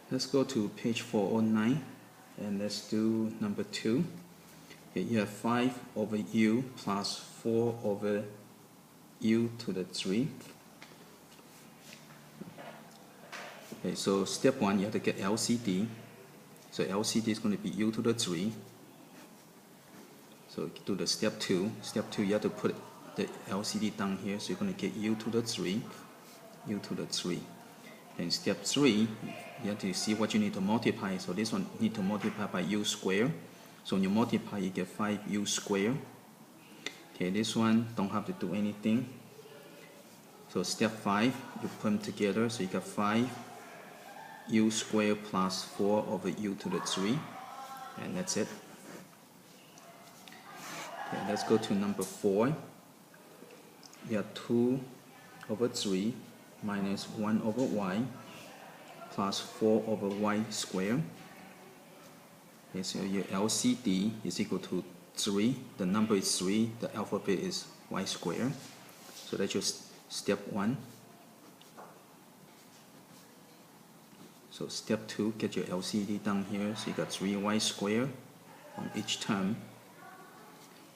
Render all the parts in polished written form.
Let's go to page 409 and let's do number 2. Okay, you have 5 over u plus 4 over u to the 3. Okay, so step 1, you have to get LCD. So LCD is going to be u to the 3. So do the step 2. Step 2, you have to put the LCD down here. So you're going to get u to the 3. U to the 3. And step 3, you have to see what you need to multiply. So this one need to multiply by u squared. So when you multiply, you get 5u squared. Okay, this one don't have to do anything. So step 5, you put them together. So you got 5u squared plus 4 over u to the 3. And that's it. Okay, let's go to number 4. You have 2 over 3 minus 1 over y plus 4 over y squared. Okay, so your LCD is equal to 3. The number is 3. The alphabet is y squared. So that's your step 1. So step 2, get your LCD down here. So you got 3y squared on each term.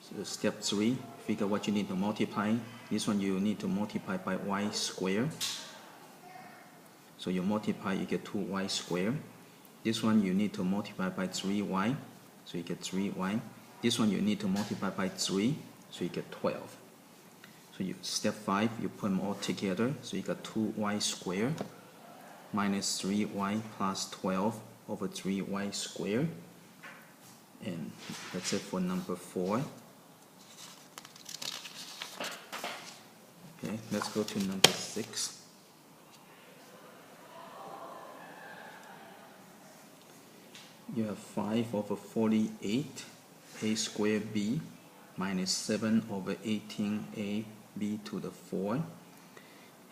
So step 3, figure what you need to multiply. This one you need to multiply by y squared. So you multiply, you get 2y squared. This one you need to multiply by 3y. So you get 3y. This one you need to multiply by 3. So you get 12. So you step 5, you put them all together. So you got 2y squared minus 3y plus 12 over 3y squared. And that's it for number 4. Okay, let's go to number 6. You have 5 over 48 a squared b minus 7 over 18a b to the 4.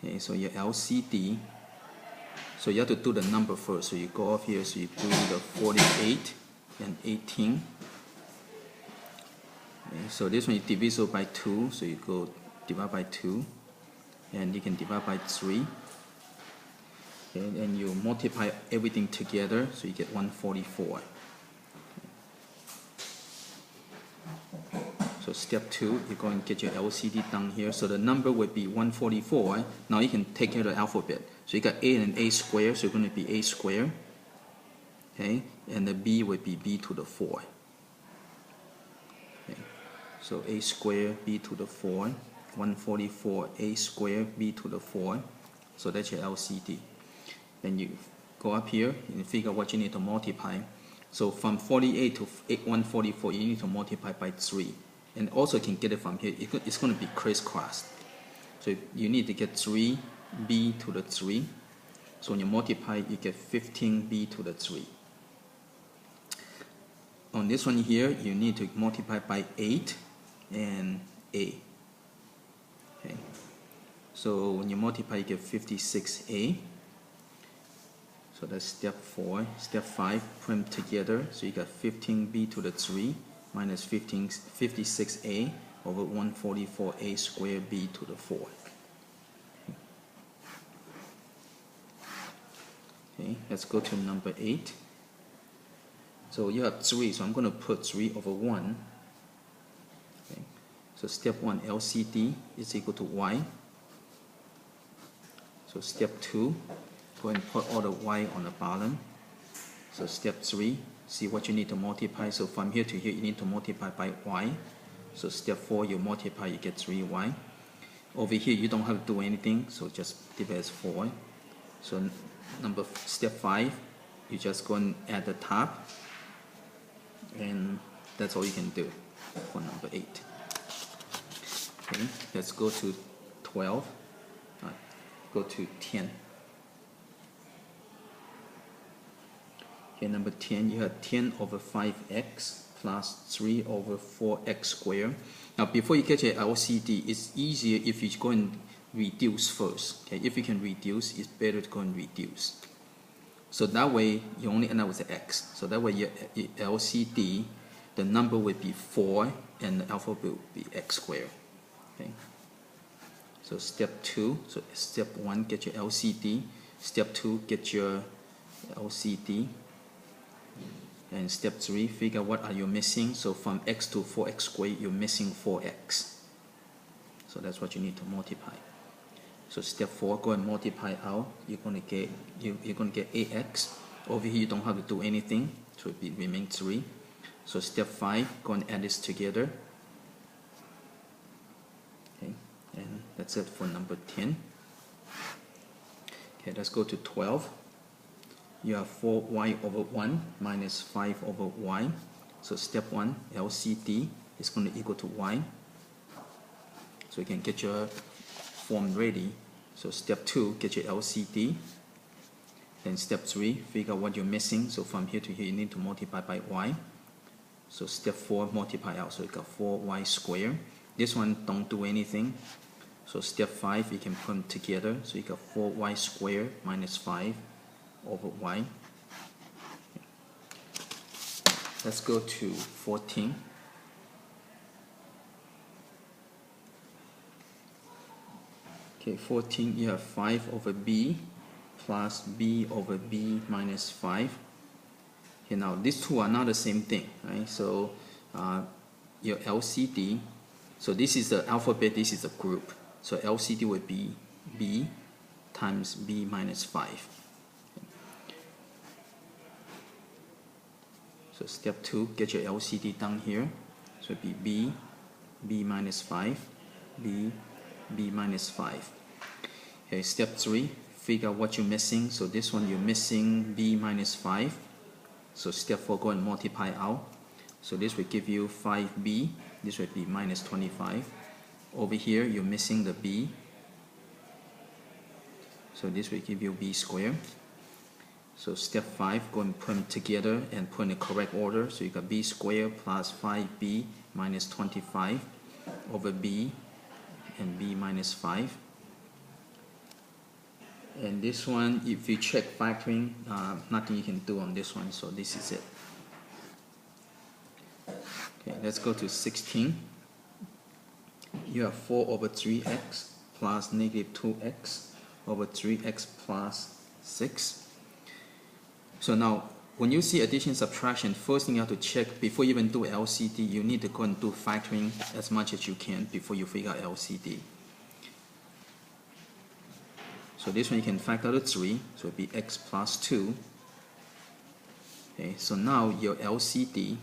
Okay, so your LCD, so you have to do the number first. So you go off here, so you do the 48 and 18. Okay, so this one is divisible by 2, so you go divide by 2. And you can divide by 3. Okay, and you multiply everything together, so you get 144. So step 2, you're going to get your LCD down here. So the number would be 144. Now you can take care of the alphabet. So you got a and a squared, so it's going to be a squared. Okay, and the b would be b to the 4. Okay, so a squared b to the 4. 144 a squared b to the 4. So that's your LCD. Then you go up here and figure what you need to multiply. So from 48 to 144, you need to multiply by 3. And also you can get it from here. It's going to be crisscrossed. So you need to get 3b to the 3. So when you multiply, you get 15b to the 3. On this one here, you need to multiply by 8 and a. Okay. So when you multiply, you get 56a. So that's step 4. Step 5, put them together. So you got 15b to the 3 minus 56a over 144a squared b to the 4. Okay, let's go to number 8. So you have 3, so I'm going to put 3 over 1. Okay. So step 1, LCD is equal to y. So step 2, go ahead and put all the y on the bottom. So step 3, see what you need to multiply. So from here to here, you need to multiply by y. So step 4, you multiply, you get 3y. Over here, you don't have to do anything, so just leave it as 4. So step 5, you just go and add the top. And that's all you can do for number 8. Okay, let's go to 12. Go to 10. Okay, number 10, you have 10 over 5x plus 3 over 4x squared. Now, before you get your LCD, it's easier if you go and reduce first. Okay, if you can reduce, it's better to go and reduce. So that way, you only end up with an x. So that way, your LCD, the number would be 4, and the alphabet would be x squared. Okay. So step 2, so step 1, get your LCD. Step 2, get your LCD. And step 3, figure what are you missing. So from x to 4x squared, you're missing 4x. So that's what you need to multiply. So step 4, go and multiply out. You're gonna get 8x. Over here you don't have to do anything, so it remain 3. So step 5, go and add this together. Okay, and that's it for number 10. Okay, let's go to 12. You have 4y over 1 minus 5 over y. So step 1, LCD is going to equal to y. So you can get your form ready. So step 2, get your LCD. Then step 3, figure out what you're missing. So from here to here, you need to multiply by y. So step 4, multiply out. So you got 4y squared. This one, don't do anything. So step 5, you can put them together. So you got 4y squared minus 5 over y. Let's go to 14. Okay, 14, you have 5 over b plus b over b minus 5. Okay, now these two are not the same thing, right? So your LCD, so this is the alphabet, this is the group. So LCD would be b times b minus 5. So step 2, get your LCD down here. So it would be b minus 5, b minus 5. Okay, step 3, figure out what you're missing. So this one you're missing b minus 5. So step 4, go and multiply out. So this will give you 5b. This will be minus 25. Over here you're missing the b. So this will give you b squared. So step 5, go and put them together and put in the correct order. So you got b squared plus 5b minus 25 over b and b minus 5. And this one, if you check factoring, nothing you can do on this one. So this is it. Okay, let's go to 16. You have 4 over 3x plus negative 2x over 3x plus 6. So now, when you see addition subtraction, first thing you have to check before you even do LCD, you need to go and do factoring as much as you can before you figure out LCD. So this one you can factor out 3, so it will be x plus 2. Okay, so now your LCD,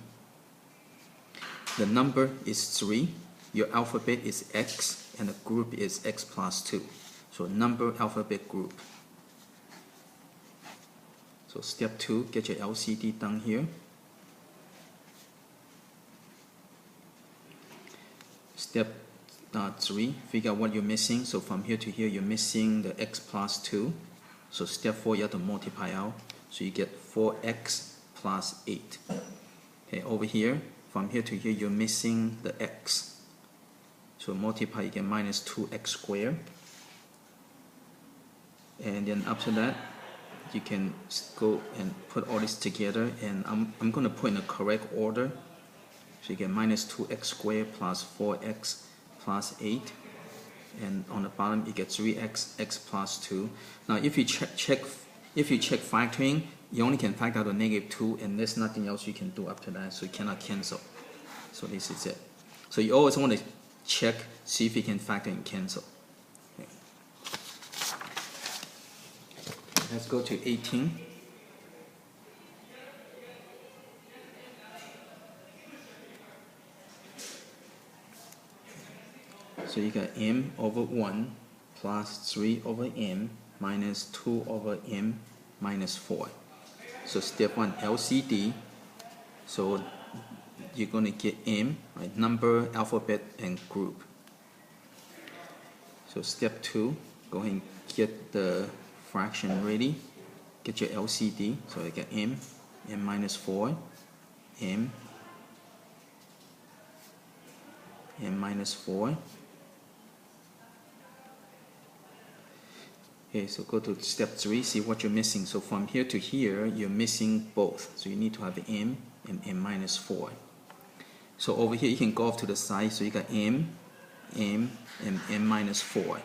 the number is 3, your alphabet is x, and the group is x plus 2. So number, alphabet, group. So step 2, get your LCD down here. Step 3, figure out what you're missing. So from here to here, you're missing the x plus 2. So step 4, you have to multiply out. So you get 4x plus 8. Okay, over here, from here to here, you're missing the x. So multiply, you get minus 2x squared. And then after that, you can go and put all this together, and I'm going to put in the correct order. So you get minus 2x squared plus 4x plus 8, and on the bottom you get 3x, x plus 2. Now if you check factoring, you only can factor out the negative 2, and there's nothing else you can do after that, so you cannot cancel. So this is it. So you always want to check, see if you can factor and cancel. Okay. Let's go to 18. So you got m over 1 plus 3 over m minus 2 over m minus 4. So step 1, LCD. So you're going to get m, right? Number, alphabet, and group. So step 2, go ahead and get the fraction ready. Get your LCD. So you get m minus 4, m minus 4. Okay, so go to step 3, see what you're missing. So from here to here, you're missing both. So you need to have m and m minus 4. So over here, you can go off to the side. So you got m, and m minus 4.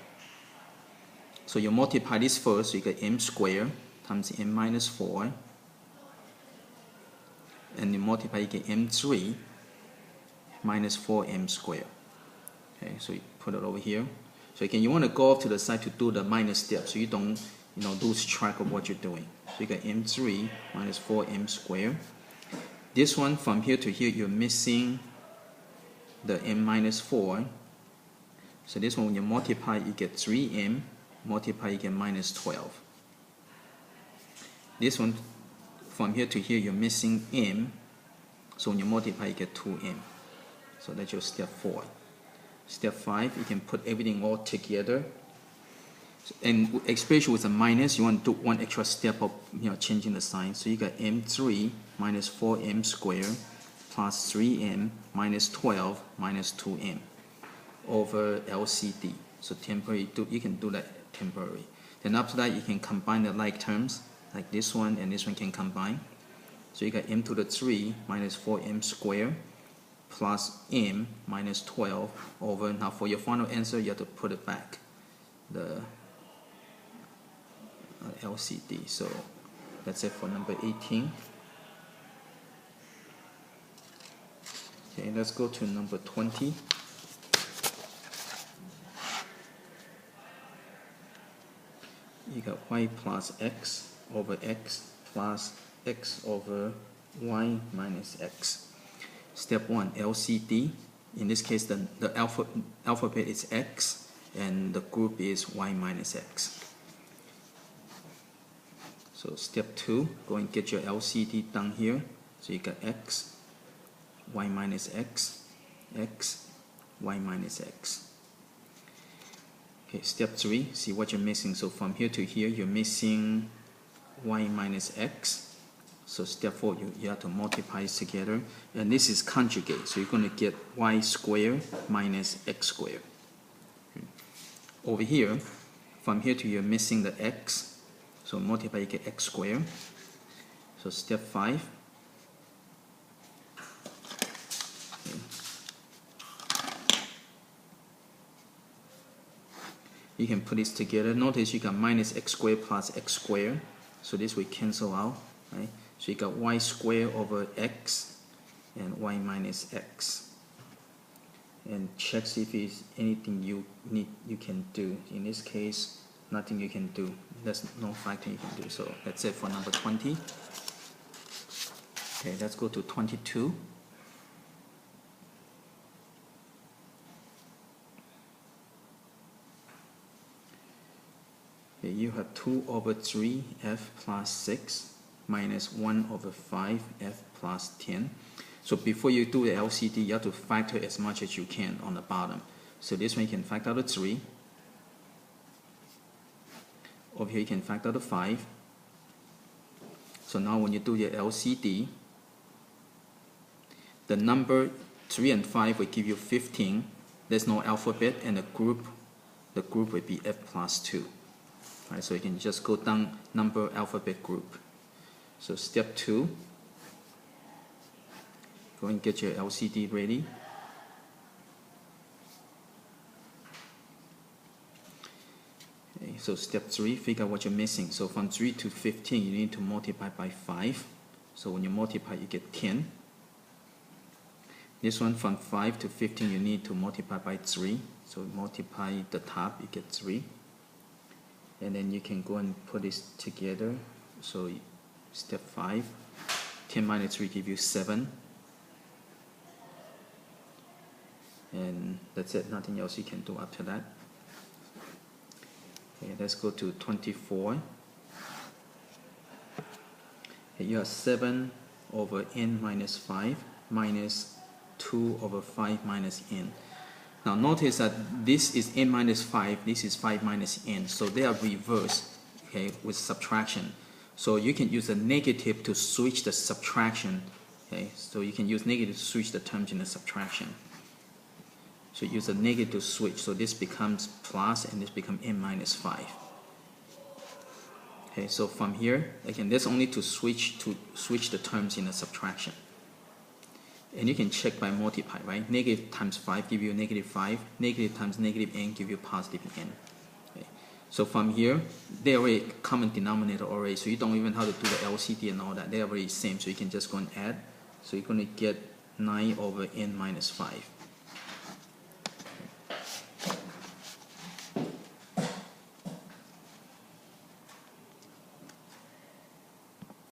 So you multiply this first. So you got m squared times m minus 4, and you multiply, you get m3 minus 4m squared. Okay, so you put it over here. So again, you want to go off to the side to do the minus step, so you don't lose track of what you're doing. So you got m3 minus 4m squared. This one, from here to here, you're missing the m minus 4. So this one, when you multiply, you get 3m. Multiply, you get minus 12. This one, from here to here, you're missing m. So when you multiply, you get 2m. So that's your step 4. Step 5, you can put everything all together. And especially with a minus, you want to do one extra step of changing the sign. So you got m3 minus 4m squared plus 3m minus 12 minus 2m over LCD. So temporary, you can do that temporary. Then after that, you can combine the like terms, like this one and this one can combine. So you got m to the 3 minus 4m squared plus m minus 12 over, now for your final answer, you have to put it back, the LCD. So that's it for number 18. Okay, let's go to number 20. You got y plus x over x plus x over y minus x. Step 1, LCD. In this case, the alphabet is x and the group is y minus x. So step 2, go and get your LCD down here. So you got x, y minus x, x, y minus x. Okay, step 3, see what you're missing. So from here to here, you're missing y minus x. So step 4, you have to multiply together. And this is conjugate. So you're going to get y squared minus x squared. Okay. Over here, from here to here, you're missing the x. So multiply, you get x squared. So step 5. Okay. You can put this together. Notice you got minus x squared plus x squared. So this will cancel out, right? So you got y squared over x and y minus x. And check see if there's anything you can do. In this case, nothing you can do. There's no factor you can do. So that's it for number 20. Okay, let's go to 22. Okay, you have 2 over 3 f plus 6 minus 1 over 5 f plus 10. So before you do the LCD, you have to factor as much as you can on the bottom. So this one you can factor out of 3. Over here you can factor out of 5. So now when you do your LCD, the number 3 and 5 will give you 15. There's no alphabet, and the group will be f plus 2. Right, so you can just go down number, alphabet, group. So step 2, go and get your LCD ready. Okay, so step 3, figure out what you're missing. So from 3 to 15, you need to multiply by 5. So when you multiply, you get 10. This one, from 5 to 15, you need to multiply by 3. So multiply the top, you get 3. And then you can go and put this together. So step 5, 10 minus 3 give you 7. And that's it, nothing else you can do after that. Okay, let's go to 24. Okay, you have 7 over n minus 5 minus 2 over 5 minus n. Now notice that this is n minus 5, this is 5 minus n. So they are reversed, okay, with subtraction. So you can use a negative to switch the subtraction. Okay, so you can use negative to switch the terms in the subtraction. So use a negative to switch. So this becomes plus and this becomes n minus 5. Okay, so from here, again, that's only to switch the terms in the subtraction. And you can check by multiply, right? Negative times 5 give you negative 5. Negative times negative n give you positive n. Okay. So from here, they already common denominator already, so you don't even have to do the LCD and all that. They're already same, so you can just go and add. So you're going to get 9 over n minus 5.